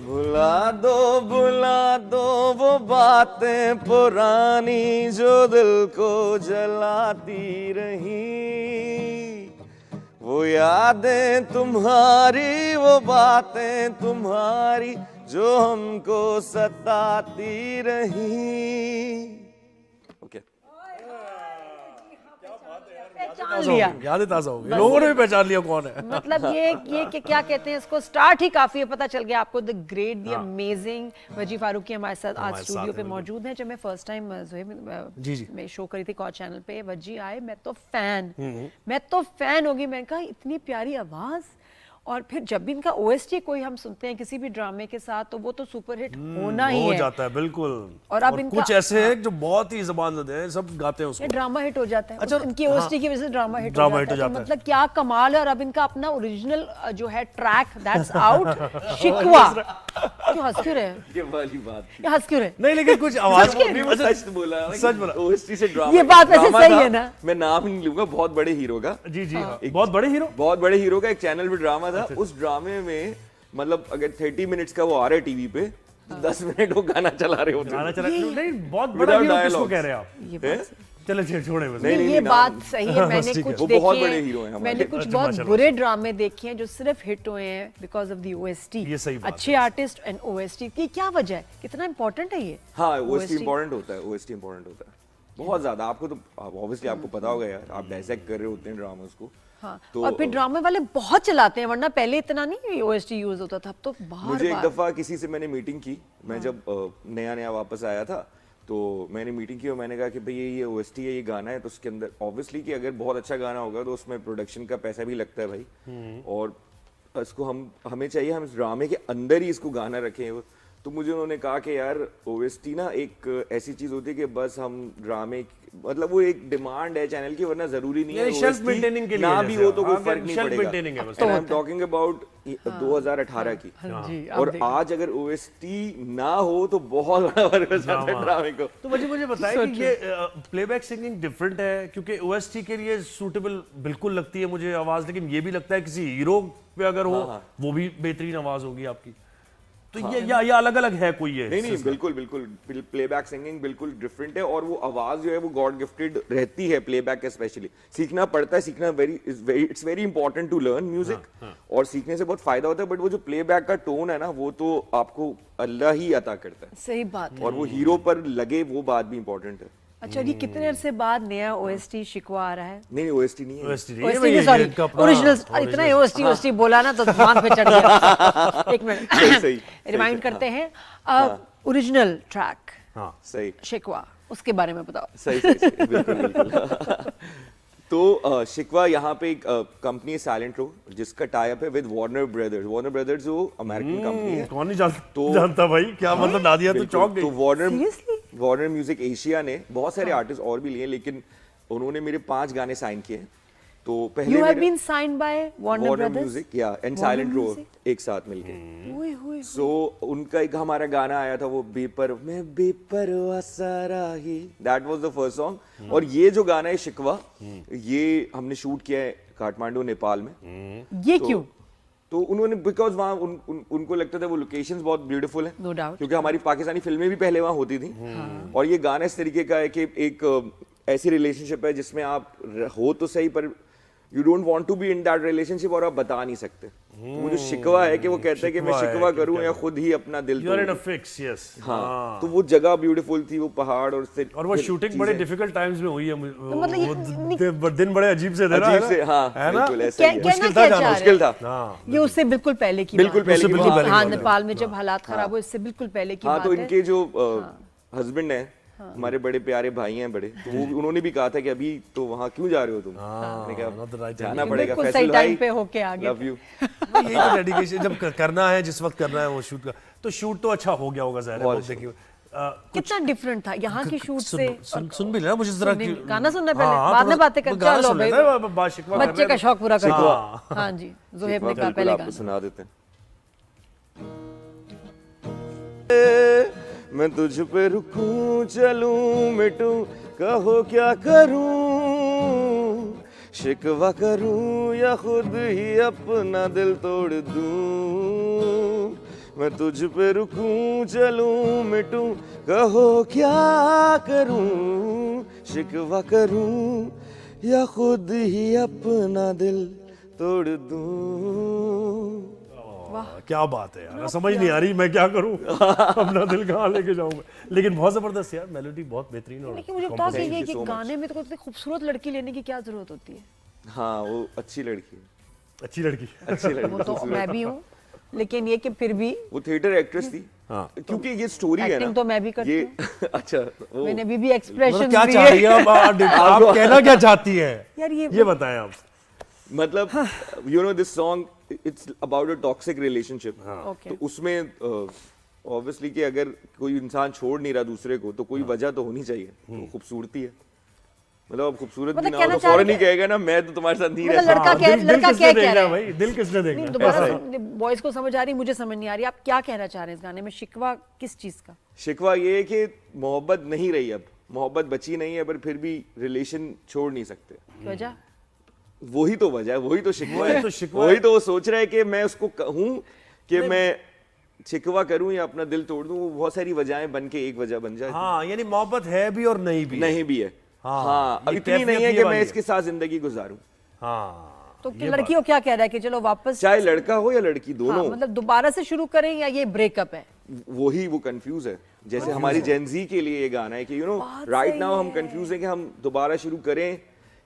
भुला दो वो बातें पुरानी जो दिल को जलाती रही, वो यादें तुम्हारी, वो बातें तुम्हारी जो हमको सताती रही। पहचान लिया, यादें ताजा हो गई, लोगों ने भी पहचान लिया कौन है। मतलब ये क्या कहते हैं इसको, स्टार्ट ही काफी है, पता चल गया आपको। द ग्रेट, द अमेजिंग वजी फारूकी हमारे साथ आज स्टूडियो पे मौजूद हैं। जब मैं फर्स्ट टाइम मैं शो करी थी कॉच चैनल पे, वजी आए, मैं तो फैन होगी। मैं कहा इतनी प्यारी आवाज, और फिर जब भी इनका ओएसटी कोई हम सुनते हैं किसी भी ड्रामे के साथ, तो वो तो सुपर हिट होना ही हो है, जाता है बिल्कुल। और अब इनका कुछ ऐसे हैं जो बहुत ही ज़बान हैं, सब गाते हैं उसको, ड्रामा हिट हो जाता है। अच्छा, इनकी ओएसटी की वजह से ड्रामा हिट हो जाता है। तो मतलब क्या कमाल है। और अब इनका अपना ओरिजिनल जो है ट्रैक दैट्स आउट, शिकवा। क्यों हंस क्यों रहे हैं? ये वाली बात ये हंस क्यों रहे? नहीं, लेकिन कुछ आवाज सच बोला, सच बोला। ओएसटी से ड्रामा, ये बात वैसे सही है ना। मैं नाम नहीं लूंगा, बहुत बड़े हीरो का। जी बहुत बड़े हीरो का एक चैनल पे ड्रामा था। उस ड्रामे में मतलब अगर 30 मिनट्स का वो आ रहा है टीवी पे, 10 मिनट वो गाना चला रहे होते हैं। नहीं, बहुत बड़ा हीरो किसको कह रहे हैं आप? चलो छोड़े बस। ये बात सही है। मैंने कुछ बहुत बड़े हीरो हैं, मैंने कुछ बहुत बुरे ड्रामे देखे हैं जो सिर्फ हिट हुए हैं बिकॉज ऑफ द ओएसटी। ये सही बात अच्छे आर्टिस्ट एंड ओएसटी की क्या वजह है, कितना इंपॉर्टेंट है ये? हाँ, ओएसटी इंपॉर्टेंट होता है, ओएसटी इंपॉर्टेंट होता है बहुत ज्यादा। आपको तो ऑब्वियसली आपको पता होगा यार, आप डायसेक्ट कर रहे होते हैं ड्रामास को। हाँ, तो और फिर ड्रामे वाले बहुत चलाते हैं, वरना पहले इतना नहीं ओएसटी यूज होता था, अब तो बार मुझे एक दफा किसी से मैंने मीटिंग की, मैं जब नया वापस आया था, तो मैंने मीटिंग की और मैंने कहा कि भाई ये ओएसटी है, ये गाना है, तो उसके अंदर ऑब्वियसली कि अगर बहुत अच्छा गाना होगा तो उसमें प्रोडक्शन का पैसा भी लगता है भाई, और इसको हमें चाहिए हम इस ड्रामे के अंदर ही इसको गाना रखें। तो मुझे उन्होंने कहा कि यार ओएसटी ना एक ऐसी चीज होती है कि बस हम ड्रामे, मतलब वो एक डिमांड है चैनल की, वरना जरूरी नहीं है सेल्फ मेंटेनिंग के लिए ना भी हो तो कोई फर्क नहीं पड़ेगा। तो आई एम टॉकिंग अबाउट 2018 की, और आज अगर ओएसटी ना हो तो बहुत बड़ा फर्क हो जाता है ड्रामे को। तो मुझे बताइए कि ये प्लेबैक सिंगिंग डिफरेंट है, क्योंकि ओएसटी के लिए सूटेबल बिल्कुल लगती है मुझे आवाज, लेकिन ये भी लगता है किसी हीरो पे अगर हो वो भी बेहतरीन आवाज होगी आपकी। तो ये अलग अलग है कोई ये? नहीं, बिल्कुल प्लेबैक सिंगिंग बिल्कुल डिफरेंट है, और वो आवाज जो है वो गॉड गिफ्टेड रहती है। प्लेबैक स्पेशली सीखना पड़ता है, सीखना it's very important to learn music, और सीखने से बहुत फायदा होता है। बट वो जो प्लेबैक का टोन है ना, वो तो आपको अल्लाह ही अता करता है। सही बात है। और वो हीरो पर लगे, वो बात भी इंपॉर्टेंट है। अच्छा, ये कितने अरसे बाद नया ओएसटी शिकवा आ रहा है? नहीं, ओएसटी नहीं है, सॉरी, ओरिजिनल। इतना ओएसटी बोला ना तो दिमाग पे चढ़ गया। एक मिनट रिमाइंड करते हैं, ओरिजिनल ट्रैक सही शिकवा, उसके बारे में बताओ। सही बिल्कुल। तो शिकवा यहाँ पे एक कंपनी है साइलेंट रो, जिसका टाई अप है with Warner brothers. Warner brothers जो अमेरिकन कंपनी है। कौन नहीं जानता भाई, क्या मतलब नादिया तो चौंक गई। तो वार्नर म्यूजिक एशिया ने बहुत सारे आर्टिस्ट और भी लिए, लेकिन उन्होंने मेरे 5 गाने साइन किए। तो पहले You have been signed by Warner Brothers? Music या एंड साइलेंट रो एक साथ मिलके। सो उनका एक हमारा गाना आया था, वो मैं बेपरवाह सारा ही, that was the first song. और ये जो गाना है शिकवा, ये हमने शूट किया है काठमांडू नेपाल में। ये क्यों? तो उन्होंने बिकॉज वहाँ उनको लगता था वो लोकेशंस बहुत ब्यूटीफुल है, no doubt, क्योंकि हमारी पाकिस्तानी फिल्में भी पहले वहाँ होती थी। और ये गाना इस तरीके का है कि एक ऐसी रिलेशनशिप है जिसमें आप हो तो सही, पर you don't want to be in that relationship, और आप बता नहीं सकते। वो जो शिकवा है कि वो कहता है कि मैं शिकवा करूं या खुद ही अपना दिल तोड़ दूं। Fix, yes. हाँ, तो वो जगह ब्यूटीफुल थी, वो पहाड़, और वो शूटिंग बड़े डिफिकल्ट टाइम्स में हुई है। मतलब दिन बड़े अजीब से थे ना, हाँ, बिल्कुल ऐसा ही मुश्किल था। ये उससे बिल्कुल पहले की बात। हाँ, नेपाल में जब हालात खराब हुए, इससे बिल्कुल पहले की बात है। तो इनके जो हस्बैंड है, हमारे बड़े प्यारे भाई हैं बड़े, तो वो उन्होंने भी कहा था कि अभी तो वहाँ क्यों जा रहे हो तुम? मैंने कहा जाना पड़ेगा, फैसल भाई, पे होके आ गए। Love you. यही तो डेडिकेशन, जब करना है, जिस वक्त करना है वो शूट का, तो शूट तो अच्छा हो गया होगा ज़ाहिर है। देखिए कितना डिफरेंट था यहाँ की शूट से। सुन भी लेना मुझे जरा, गाना सुनना पहले, बाद में बातें करते हैं। चलो भाई, बच्चे का शौक पूरा कर दो। हाँ जी, ज़ुहैब ने कहा पहले गाना सुना देते हैं। मैं तुझ पे रुकूं, चलूं, मिटूं, कहो क्या करूं, शिकवा करूं या खुद ही अपना दिल तोड़ दूं। मैं तुझ पे रुकूं चलूं मिटूं कहो क्या करूं शिकवा करूं या खुद ही अपना दिल तोड़ दूं। क्या बात है यार, समझ नहीं आ रही मैं क्या करूं अपना दिल कहाँ लेके जाऊं मैं। लेकिन बहुत जबरदस्त यार, मेलोडी बहुत बेहतरीन और लेकिन मुझे बताओ कि Thank ये you कि so much. गाने में तो कोई इतनी खूबसूरत लड़की लेने की क्या जरूरत होती है? हाँ वो अच्छी लड़की है, अच्छी लड़की। अच्छी लड़की वो तो मैं भी हूँ, लेकिन ये कि फिर भी वो थिएटर एक्ट्रेस थी। हाँ। क्योंकि ये स्टोरी है ना, एक्टिंग तो मैं भी करती ये हूँ। अच्छा वो मैंने भी एक्सप्रेशन मतलब क्या चाह रही है आप कहना क्या चाहती है यार ये बताएं आप। मतलब you know this song it's about a toxic relationship. Okay तो उसमें ऑब्वियसली कि अगर कोई इंसान छोड़ नहीं रहा दूसरे को तो कोई वजह तो होनी चाहिए, तो खूबसूरती है। मतलब अब खूबसूरत भी मतलब ना हो कहना तो चाह फौरन रहे ही कहेगा ना मैं तो तुम्हारे साथ नहीं मतलब रह लड़का सकता। क्या दिल लड़का किसने क्या कह देखना रहा है? भाई, दिल किसने नहीं देखना। दोबारा बॉयज को समझ आ रही, मुझे समझ नहीं आ रही, आप क्या कहना चाह रहे हैं इस गाने में? शिकवा किस चीज का? शिकवा ये है कि मोहब्बत नहीं रही, अब मोहब्बत बची नहीं है, पर फिर भी रिलेशन छोड़ नहीं सकते। वजह वही तो वजह है, वही तो शिकवा वही है, तो शिकवा वही है। तो वो सोच रहा है कि मैं उसको कहूं कि मैं शिकवा करूं या अपना दिल तोड़ दूं। वो बहुत सारी वजहें बन के एक वजह बन जाए। हाँ यानी मोहब्बत है भी और नहीं भी। नहीं भी है। हाँ, हाँ अब ये इतनी कैफियत नहीं है ये कि वाली मैं है। इसके साथ जिंदगी गुजारूं। हाँ तो लड़की को क्या कह रहा है कि चलो वापस, चाहे लड़का हो या लड़की, हाँ, दोनों मतलब दोबारा से शुरू करें या ये ब्रेकअप है? वही वो कंफ्यूज है। जैसे हमारी जेनजी के लिए ये गाना है कि यू नो बात राइट सही नाउ हम है। कंफ्यूज हैं कि हम दोबारा शुरू करें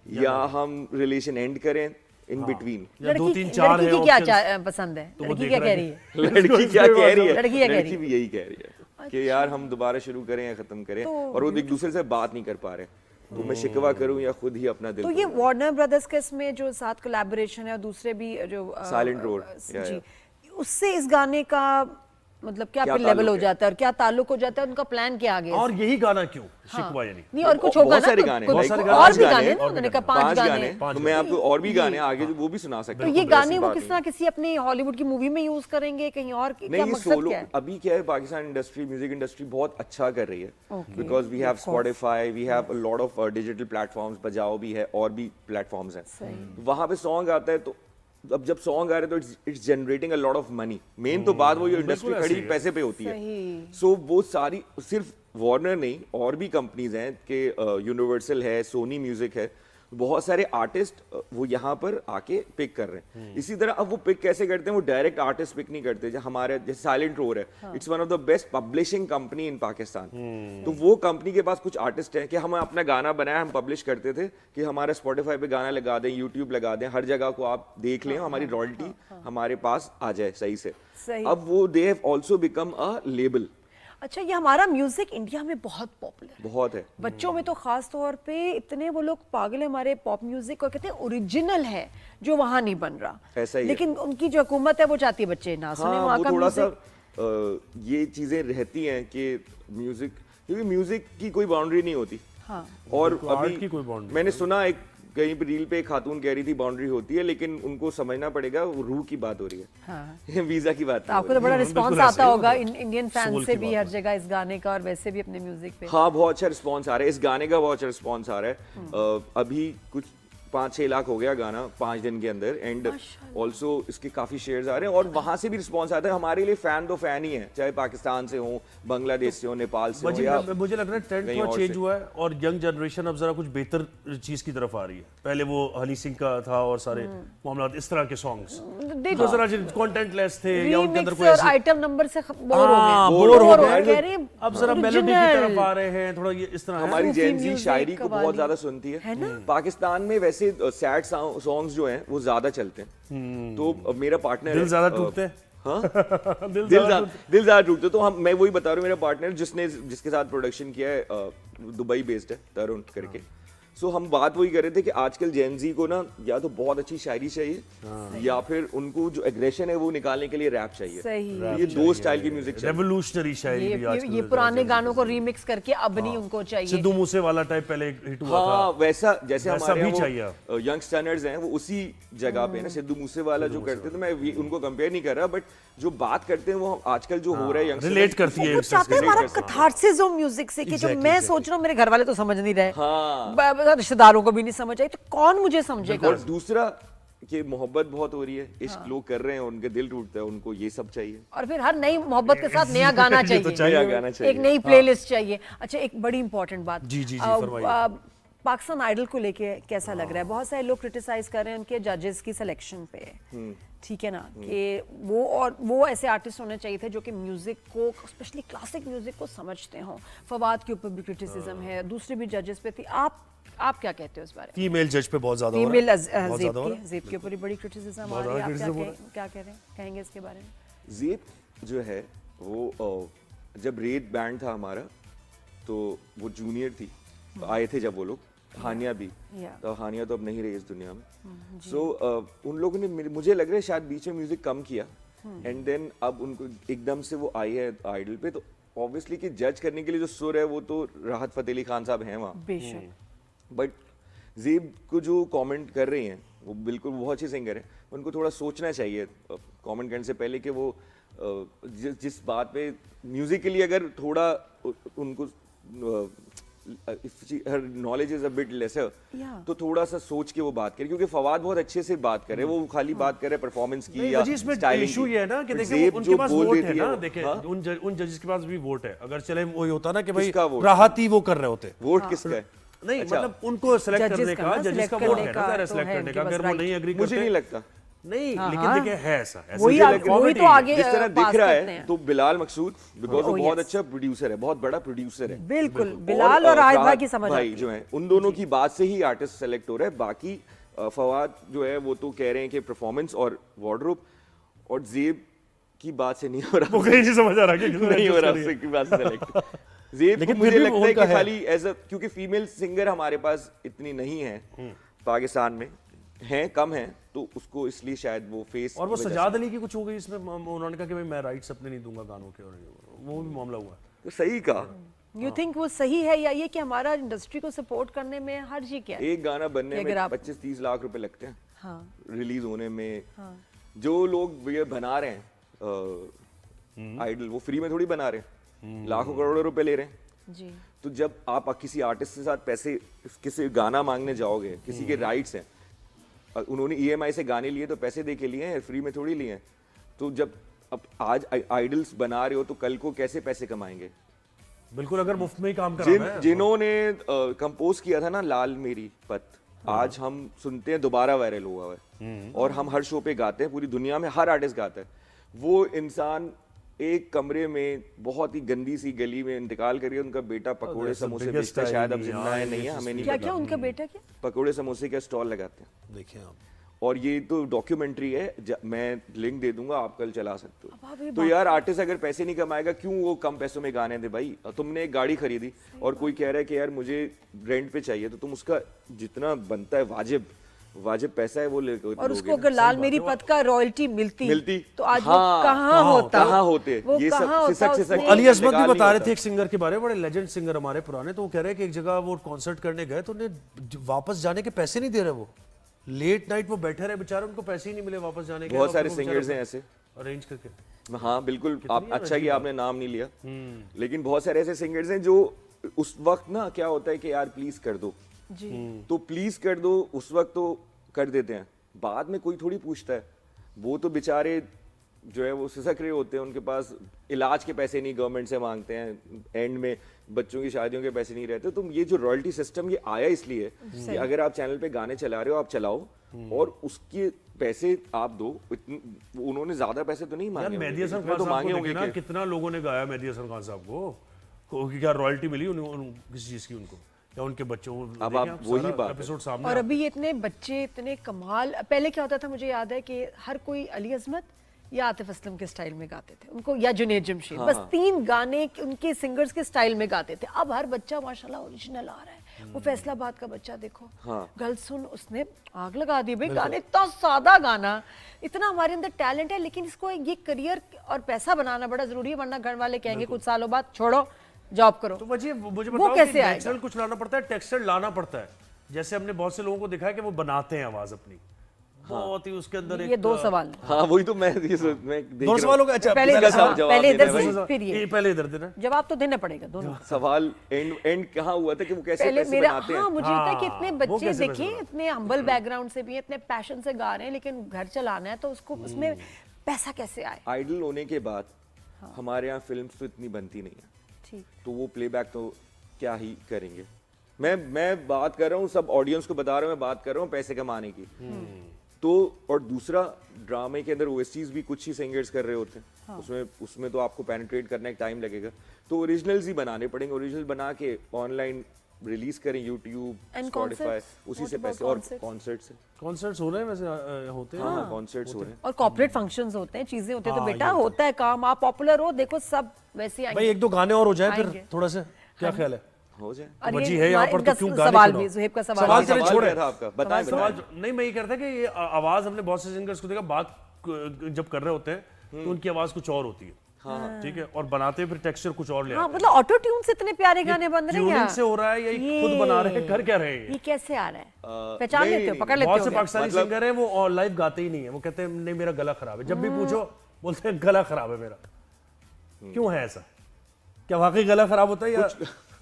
या हम रिलेशन एंड करें, इन बिटवीन। या दो लड़की तीन चार लड़की है की क्या options। पसंद है? तो वो लड़की देख क्या रहा कह है रही है? लड़की क्या कह रही है? लड़की क्या कह रही लड़की है? भी यही कह रही है कि यार हम दोबारा शुरू करें या खत्म करें, और वो एक दूसरे से बात नहीं कर पा रहे। तो मैं शिकवा करूं या खुद ही अपना दिल तो तोड़ ये दूं। वार्नर ब्रदर्स के इसमें जो साथ कोलैबोरेशन है और दूसरे भी जो Silent Road, जी, उससे इस गाने का मतलब क्या क्या फिर लेवल ताल्लुक हो है? जाता है और क्या ताल्लुक हो जाता है? उनका प्लान क्या आगे? और यही गाना क्यों शिकवा यानी? नहीं और कुछ होगा बहुत ना, सारे तो गाने, कुछ like सारे और गाने, भी पांच गाने गाने, ना, उन्होंने कहा 5 गाने। तो मैं आपको और भी गाने आगे जो वो भी सुना सकता तो हूँ। ये ऐसी गाने वो बात किस नहीं तरह है। किसी अपनी हॉलीवुड की मूवी में यूज करेंगे कहीं और? क्या नहीं, ये मकसद सोलो क्या है? अभी क्या है, पाकिस्तान इंडस्ट्री, म्यूजिक इंडस्ट्री बहुत अच्छा कर रही है, because we have Spotify, we have a lot of digital platforms, Bajao भी है और भी प्लेटफॉर्म्स हैं। वहां पे सॉन्ग आता है तो अब जब सॉन्ग आ रहे हैं तो it's generating a lot of money. Main तो बात वो इंडस्ट्री बिल्कुल खड़ी ऐसे ही है। पैसे पे होती है। सही। सो वो सारी सिर्फ वार्नर नहीं और भी कंपनीज हैं कि यूनिवर्सल है, सोनी म्यूजिक है, बहुत सारे आर्टिस्ट वो यहाँ पर आके पिक कर रहे हैं। इसी तरह अब वो पिक कैसे करते हैं, वो डायरेक्ट आर्टिस्ट पिक नहीं करते। जो हमारे जैसे साइलेंट रोड है, it's one of the best publishing company इन पाकिस्तान। तो वो कंपनी के पास कुछ आर्टिस्ट हैं कि हम अपना गाना बनाया, हम पब्लिश करते थे कि हमारे स्पॉटिफाई पे गाना लगा दें, यूट्यूब लगा दें, हर जगह को आप देख लें, हमारी रॉयल्टी हमारे पास आ जाए सही से। सही। अब वो they have also become a label. अच्छा, ये हमारा म्यूजिक इंडिया में बहुत पॉपुलर है, बहुत है। बच्चों में तो खास तौर पे इतने वो लोग पागल है हमारे पॉप म्यूजिक को, कहते हैं ओरिजिनल है जो वहां नहीं बन रहा। ऐसा ही है। लेकिन उनकी जो हुकूमत है वो चाहती है बच्चे ना सुने हाँ, वहाँ वो का थोड़ा सा म्यूजिक। ये चीजें रहती हैं कि म्यूजिक, क्योंकि म्यूजिक की कोई बाउंड्री नहीं होती। हाँ। और बिल्कुल, अभी आर्ट की कोई boundary मैंने सुना एक कहीं पे रील पे एक खातून कह रही थी बाउंड्री होती है, लेकिन उनको समझना पड़ेगा वो रूह की बात हो रही है, हाँ। वीजा की बात तो नहीं आपको हो तो रही। बड़ा रिस्पॉन्स बिल्कुल ऐसे आता ही होगा मतलब इंडियन फैन सोल से की भी बात हर है। जगह इस गाने का और वैसे भी अपने म्यूजिक पे। हाँ बहुत अच्छा रिस्पॉन्स आ रहा है, इस गाने का बहुत अच्छा रिस्पॉन्स आ रहा है। अभी कुछ 5-6 लाख हो गया गाना 5 दिन के अंदर, एंड ऑल्सो इसके काफी शेयर्स आ रहे हैं और वहां से भी रिस्पॉन्स आता है। हमारे लिए फैन तो फैन ही है, चाहे पाकिस्तान से हो, बांग्लादेश से हो, नेपाल से हो या मुझे लग रहा है ट्रेंड कहीं थोड़ा और चेंज से। हुआ है और यंग जनरेशन अब जरा कुछ बेहतर चीज की तरफ आ रही है। पहले वो हनी सिंह का था और सारे मामला इस तरह के सॉन्ग्स जो जरा कंटेंट लेस थे या उनके अंदर रीमिक्स कोई और ऐसी आइटम नंबर से बोर हो हाँ, गए। बोर हो गए। कह रहे हैं, अब जरा मेलोडी की original। तरफ आ रहे हैं, थोड़ा ये इस तरह है। हमारी सूफी जेनजी म्यूजिक, शायरी को बहुत कव्वाली। ज्यादा सुनती है है। ना? पाकिस्तान में वैसे सैड सॉन्ग्स जो हैं वो ज्यादा चलते हैं। तो मेरा पार्टनर दिल ज्यादा टूटते हैं। हाँ दिल दिल ज्यादा टूटते। तो हम मैं वही बता रहा हूँ, मेरा पार्टनर जिसके साथ प्रोडक्शन किया है दुबई बेस्ड है, तरुण करके। सो हम बात वही कर रहे थे कि आजकल जेनजी को ना या तो बहुत अच्छी शायरी चाहिए या फिर उनको जो एग्रेशन है वो निकालने के लिए रैप चाहिए। सही। तो ये दो स्टाइल की म्यूजिक चाहिए। रेवोल्यूशनरी शायरी भी आजकल ये पुराने गानों को रीमिक्स करके अब नहीं उनको चाहिए। सिद्धू मूसे वाला टाइप पहले हिट हुआ था। हाँ वैसा जैसे वैसा हमारे भी यहाँ चाहिए। वो यंग स्टैंडर्ड्स हैं वो उसी जगह पे है ना, सिद्धू मूसे वाला जो करते तो मैं उनको कंपेयर नहीं कर रहा, बट जो बात करते हैं वो आजकल जो हो रहा है यंग रिलेट करती है वो चाहते हैं हमारा कर सकते हैं। कथार्सिस हो म्यूजिक से कि जो Exactly, मैं exactly. सोच रहा हूँ मेरे घर वाले तो समझ नहीं रहे, हाँ। रिश्तेदारों को भी नहीं समझ आई, तो कौन मुझे समझेगा? और दूसरा कि मोहब्बत बहुत हो रही है, इश्क लोग कर रहे हैं, उनके दिल टूटता है, उनको ये सब चाहिए। और फिर हर नई मोहब्बत के साथ नया गाना ये तो चाहिए, नया गाना चाहिए। एक नई प्लेलिस्ट चाहिए। अच्छा, एक बड़ी इंपॉर्टेंट बात, जी, फरमाइए। पाकिस्तान आइडल को लेके कैसा लग रहा है? बहुत सारे लोग क्रिटिसाइज कर रहे हैं उनके जजेस की सिलेक्शन पे, ठीक है ना, कि वो ऐसे आर्टिस्ट होने चाहिए थे जो कि म्यूजिक को, स्पेशली क्लासिक म्यूजिक को समझते हो। फवाद के ऊपर भी क्रिटिसिज्म है, दूसरे भी जजेस पे थी। आप क्या कहते हो इस बारे में? फीमेल जज पे बहुत ज्यादा हो रहा फीमेल है, बहुत ज्यादा हो रहा है। ज़ेब के ऊपर ही बड़ी क्रिटिसिज्म आ बहुत रही है। आप ज्यादा criticism क्या कह रहे हैं, कहेंगे इसके बारे में? ज़ेब जो है वो जब रेड बैंड था हमारा, तो वो जूनियर थी, आए थे जब वो लोग, हानिया भी, तो हानिया तो अब नहीं रही इस दुनिया में। सो उन लोगों ने मुझे लग रहा है शायद बीच में म्यूजिक कम किया, एंड देन अब उनको एकदम से वो आई है आइडल पे, तो ऑब्वियसली कि जज करने के लिए जो सुर है वो तो राहत फतेह अली खान साहब हैं वहाँ, बेशक। बट ज़ेब को जो कमेंट कर रही हैं वो बिल्कुल बहुत अच्छी सिंगर है, उनको थोड़ा सोचना चाहिए कमेंट करने से पहले कि वो जिस बात पे म्यूजिकली अगर थोड़ा उनको her knowledge is a bit lesser, तो थोड़ा सा सोच के वो बात करे, क्योंकि फवाद बहुत अच्छे से बात करे, वो खाली बात करे परफॉर्मेंस की या स्टाइलिंग इशू ये है ना कि की। देखिए ज़ेब उनके जो पास बोल वोट देती है है ना, वो, देखिए हाँ? उन जजेस के पास भी वोट है। अगर चले वही होता ना कि भाई किसका वोट? राहत ही वो कर रहे होते, वोट किसका है? नहीं अच्छा। मतलब उनको सेलेक्ट Judges करने का का ना, जजेस का select वोट है करने ना, का सेलेक्ट तो है करने का। उनके अगर पास वो नहीं right। एग्री करते, मुझे नहीं लगता। नहीं, हाँ, लेकिन हाँ। देखिए है ऐसा वही वही तो आगे जिस तरह पास दिख रहा करते है, हैं। तो बिलाल मकसूद, बिकॉज वो Oh, बहुत yes। अच्छा प्रोड्यूसर है, बहुत बड़ा प्रोड्यूसर है। बिल्कुल, बिलाल और राहत भाई की समझ भाई आती है। जो है, उन दोनों की बात से ही आर्टिस्ट सेलेक्ट हो रहा है। बाकी फवाद जो है वो तो कह रहे हैं कि परफॉर्मेंस और वार्डरोब, और ज़ेब की बात से नहीं हो रहा, वो कहीं नहीं समझ आ रहा कि नहीं हो रहा उससे की बात से सेलेक्ट। ज़ेब को लेकिन मुझे फिर भी लगता है उनका कि है। खाली एज अ, क्योंकि फीमेल सिंगर हमारे पास इतनी नहीं है पाकिस्तान में, हैं कम हैं, तो उसको इसलिए शायद वो फेस। और वो सजाद अली की कुछ हो गई इसमें, उन्होंने कहा कि भाई मैं राइट्स अपने नहीं दूंगा गानों के, और वो भी मामला हुआ। तो सही कहा। यू थिंक वो सही है, या ये कि हमारा इंडस्ट्री को सपोर्ट करने में हर्ज ही क्या है? एक गाना बनने कि में अगर आप- 25-30 लाख रुपए लगते हैं, हाँ, रिलीज होने में। हाँ। जो लोग ये बना रहे हैं आइडल, वो फ्री में थोड़ी बना रहे हैं, लाखों करोड़ों रुपए ले रहे हैं। जी। तो जब आप किसी आर्टिस्ट के साथ पैसे, किसी गाना मांगने जाओगे, किसी के राइट्स हैं, उन्होंने EMI से गाने लिए तो पैसे दे के लिए हैं, फ्री में थोड़ी लिए हैं। तो जब अब आज आइडल्स बना रहे हो, तो कल को कैसे पैसे कमाएंगे? बिल्कुल, अगर मुफ्त में ही काम कर रहा है। जिन्होंने कंपोज किया था ना लाल मेरी पत, आज हम सुनते हैं दोबारा वायरल हुआ है, और हम हर शो पे गाते हैं, पूरी दुनिया में हर आर्टिस्ट गाता है। वो इंसान एक कमरे में बहुत ही गंदी सी गली में इंतकाल करिए, उनका बेटा पकोड़े समोसे बेचता है, शायद अब जिंदा है, नहीं है, हमें नहीं क्या पता। क्या उनका बेटा क्या? पकोड़े समोसे का स्टॉल लगाते हैं, देखिए आप, और ये तो डॉक्यूमेंट्री है, मैं लिंक दे दूंगा, आप कल चला सकते अब आप ये हो। तो यार आर्टिस्ट अगर पैसे नहीं कमाएगा, क्यों वो कम पैसों में गाने दे? भाई तुमने एक गाड़ी खरीदी और कोई कह रहा है कि यार मुझे रेंट पे चाहिए, तो तुम उसका जितना बनता है वाजिब पैसा है वो ले, और उसको अगर लाल मेरी पत का रॉयल्टी मिलती तो आज वो हाँ, कहाँ होता? कहाँ होते? वो ये सब कहाँ होता सिसक उसने? अली असमत भी निकाल बता नहीं रहे थे होता। एक सिंगर के बारे में, बड़े लेजेंड सिंगर हमारे पुराने, तो वो कह रहे हैं कि एक जगह वो कॉन्सर्ट करने गए तो उन्हें वापस जाने के पैसे नहीं दे रहे, वो लेट नाइट वो बैठे रहे बेचारे, उनको पैसे ही नहीं मिले वापस जाने के। बहुत सारे सिंगर्स हैं ऐसे, अरेंज करके। हाँ बिल्कुल, आप अच्छा कि आपने नाम नहीं लिया, लेकिन बहुत सारे ऐसे सिंगर्स हैं जो उस वक्त ना क्या होता है कि यार प्लीज कर दो, जी। तो प्लीज कर दो, उस वक्त तो कर देते हैं, बाद में कोई थोड़ी पूछता है। वो तो बेचारे जो है वो सिसक रहे होते हैं, उनके पास इलाज के पैसे नहीं गवर्नमेंट से मांगते हैं, एंड में बच्चों की शादियों के पैसे नहीं रहते। तो ये जो रॉयल्टी सिस्टम ये आया इसलिए कि अगर आप चैनल पे गाने चला रहे हो, आप चलाओ और उसके पैसे आप दो। उन्होंने ज्यादा पैसे तो नहीं यार मांगे मेहदी हसन होंगे, खान तो साहब मांगे को होंगे देखिए ना, कि कितना लोगों ने गाया मेहदी हसन खान साहब को, क्या रॉयल्टी मिली किसी चीज की उनको, या उनके बच्चों? अब आप वही बात है। एपिसोड सामने और अभी इतने बच्चे, इतने कमाल। पहले क्या होता था, मुझे याद है कि हर कोई अली अज़मत या आतिफ असलम के स्टाइल में गाते थे उनको, या जुनैद जमशेद, बस 3 गाने उनके सिंगर्स के स्टाइल में गाते थे। अब हर बच्चा माशाल्लाह ओरिजिनल आ रहा है। वो फैसलाबाद का बच्चा देखो, गल सुन, उसने आग लगा दी भाई, गाने इतना सादा गाना, इतना हमारे अंदर टैलेंट है, लेकिन इसको ये करियर और पैसा बनाना बड़ा जरूरी है, वरना घर वाले कहेंगे कुछ सालों बाद छोड़ो जॉब करो। तो मुझे वो बताओ कैसे कि आएगा? नेचुरल कुछ लाना पड़ता है, टेक्सचर लाना पड़ता है। जैसे हमने बहुत से लोगों को देखा है कि वो बनाते हैं आवाज अपनी, बहुत ही उसके अंदर ये एक 2 सवाल हैं। हाँ वही तो मैं देख दो रहा सवालों का अच्छा पहले इसका हाँ, जवाब पहले देना इधर है से फिर ये पहले इधर देना जवाब तो देना पड़ेगा दोनों। हूँ। सवाल एंड कहाँ हुआ था कि वो कैसे पहले पैसे मेरा बनाते हाँ हैं। मुझे लगता है कि इतने वो बच्चे कैसे देखिए इतने हम्बल बैकग्राउंड से भी हैं, इतने पैशन से गा रहे हैं, लेकिन घर चलाना है तो उसको उसमें पैसा कैसे आए। आइडल होने के बाद हमारे यहाँ फिल्म्स तो इतनी बनती नहीं है, ठीक तो वो प्लेबैक तो क्या ही करेंगे। मैं बात कर रहा हूँ, सब ऑडियंस को बता रहा हूँ, मैं बात कर रहा हूँ पैसे कमाने की। तो और दूसरा ड्रामे के अंदर ओएसटीज भी कुछ ही सिंगर्स कर रहे होते हैं। उसमें तो आपको पेनिट्रेट करने का टाइम लगेगा, तो ओरिजिनल्स ही बनाने पड़ेंगे। ओरिजिनल बना के ऑनलाइन रिलीज करें, यूट्यूब, And स्पॉटिफाई, concerts? उसी What से about पैसे। और concerts? कॉन्सर्ट्स कॉन्सर्ट्स हो रहे हैं वैसे होते हैं हाँ कॉन्सर्ट्स हो रहे हैं। और कॉर्पोरेट फंक्शंस होते हैं, चीजें होती हैं, तो हाँ, बेटा ये होता है काम, आप पॉपुलर हो, देखो सब वैसे भाई आएंगे। एक दो गाने और हो जाए फिर आएंगे। थोड़ा सा क्या ख्याल है हो जाए। और बच्ची ये है यहाँ पर इनका तो क्यों गाने सवाल सुनाओ? भी, जुहेब का सवाल सवाल चले सवाल छोड़े। क्या था आपका? बताएं सवाल बताएं। नहीं, मैं ये कहता कि ये आवाज हमने बहुत से सिंगर्स को देखा, बात जब कर रहे होते हैं तो उनकी आवाज कुछ और होती है, ठीक है, और बनाते फिर टेक्सचर कुछ और ले हाँ आते हैं। मतलब ऑटो ट्यून से इतने प्यारे गाने बन रहे हैं ट्यूनिंग क्या? से हो रहा है या ये खुद बना रहे हैं, कर क्या रहे हैं? ये कैसे आ रहा है? पहचान नहीं, लेते हो, नहीं, पकड़ लेते बहुत से हो? पाकिस्तानी सिंगर हैं वो लाइव गाते ही नहीं है, वो कहते हैं नहीं मेरा गला खराब है। जब भी पूछो बोलते हैं गला खराब है मेरा। क्यों है ऐसा? क्या वाकई गला खराब होता है या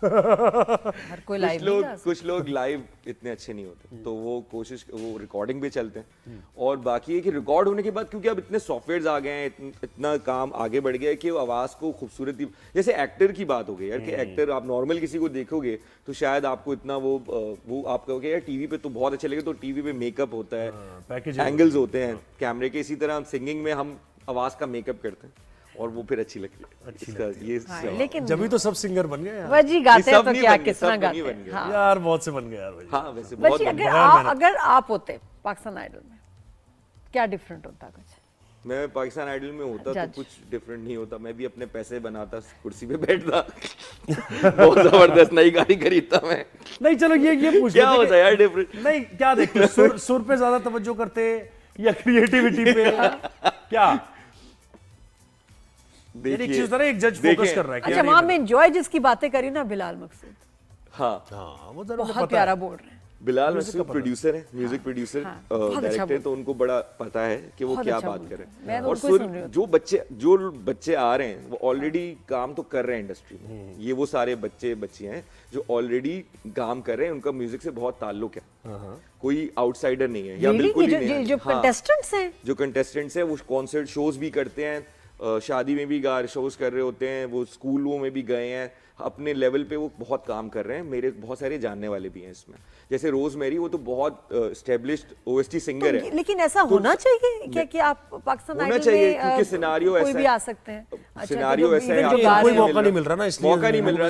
हर कोई लाइव नहीं गा सकता। कुछ लोग लाइव इतने अच्छे नहीं होते, तो वो रिकॉर्डिंग भी चलते हैं। और बाकी है कि रिकॉर्ड होने के बाद, क्योंकि अब इतने सॉफ्टवेयर्स आ गए हैं, इतना काम आगे बढ़ गया है कि वो आवाज को खूबसूरती, जैसे एक्टर की बात हो गई यार, कि एक्टर आप नॉर्मल किसी को देखोगे तो शायद आपको इतना वो आप कहोगे यार टीवी पे तो बहुत अच्छे लगे, तो टीवी पे मेकअप होता है, पैकेज एंगल्स होते हैं कैमरे के। इसी तरह सिंगिंग में हम आवाज का मेकअप करते हैं और वो फिर अच्छी लगती है। इसका ये हाँ, सवाल। लेकिन जब भी तो सब सिंगर बन गए यार। वजी गाते हैं सब तो नहीं क्या बन गए, कितना सब गाते नहीं बन हैं। गए। हाँ यार बहुत से बन गए यार भाई। हाँ वैसे बहुत वजी बन- अगर आप होते पाकिस्तान आइडल में, क्या डिफरेंट होता कुछ? मैं पाकिस्तान आइडल में होता तो जज। कुछ डिफरेंट नहीं होता। मैं भी अपने पैसे बनाता, कुर्सी पे बैठता बहुत जबरदस्त नई गाड़ी खरीदता मैं। नहीं चलो ये पूछ क्या लेते होता कि- यार डिफरेंट? नहीं क्या देखते सुर पे ज्यादा तवज्जो करते या क्रिएटिविटी पे क्या? एक चीज होता है ना, एक जज फोकस कर रहा है कि अच्छा यार ये वहां में एंजॉय जिसकी बातें करी ना, बिलाल मकसूद, हाँ हाँ वो तो बहुत प्यारा बोल रहे हैं। बिलाल मकसूद प्रोड्यूसर है, म्यूजिक प्रोड्यूसर, बहुत अच्छा डायरेक्टर, तो उनको बड़ा पता है कि वो बहुत क्या अच्छा बात बोलते कर हैं। रहे मैं हैं। तो और उनको ही सुन रही हूँ। जो बच्चे आ रहे हैं वो ऑलरेडी काम तो कर रहे हैं इंडस्ट्री में। ये वो सारे बच्चे हैं जो ऑलरेडी काम कर रहे हैं, उनका म्यूजिक से बहुत ताल्लुक है, कोई आउटसाइडर नहीं है या Really? बिल्कुल ही ये नहीं है। जो हाँ। कंटेस्टेंट्स हैं, जो कंटेस्टेंट्स हैं वो कॉन्सर्ट शोज भी करते हैं, शादी में भी शोज कर रहे होते हैं, वो स्कूलों में भी गए हैं, अपने लेवल पे वो बहुत काम कर रहे हैं। मेरे बहुत सारे जानने वाले भी हैं इसमें, जैसे रोजमेरी, वो तो बहुत एस्टेब्लिश्ड ओएसटी सिंगर है। लेकिन ऐसा होना चाहिए क्या कि आप पाकिस्तान होना आइडल चाहिए, में क्योंकि सिनेरियो कोई ऐसा भी है। आ सकते हैं? अच्छा, सिनेरियो जो ऐसा है, even जो आपको गा कोई रहे हैं, मौका नहीं मिल रहा ना, इसलिए मौका नहीं मिल रहा।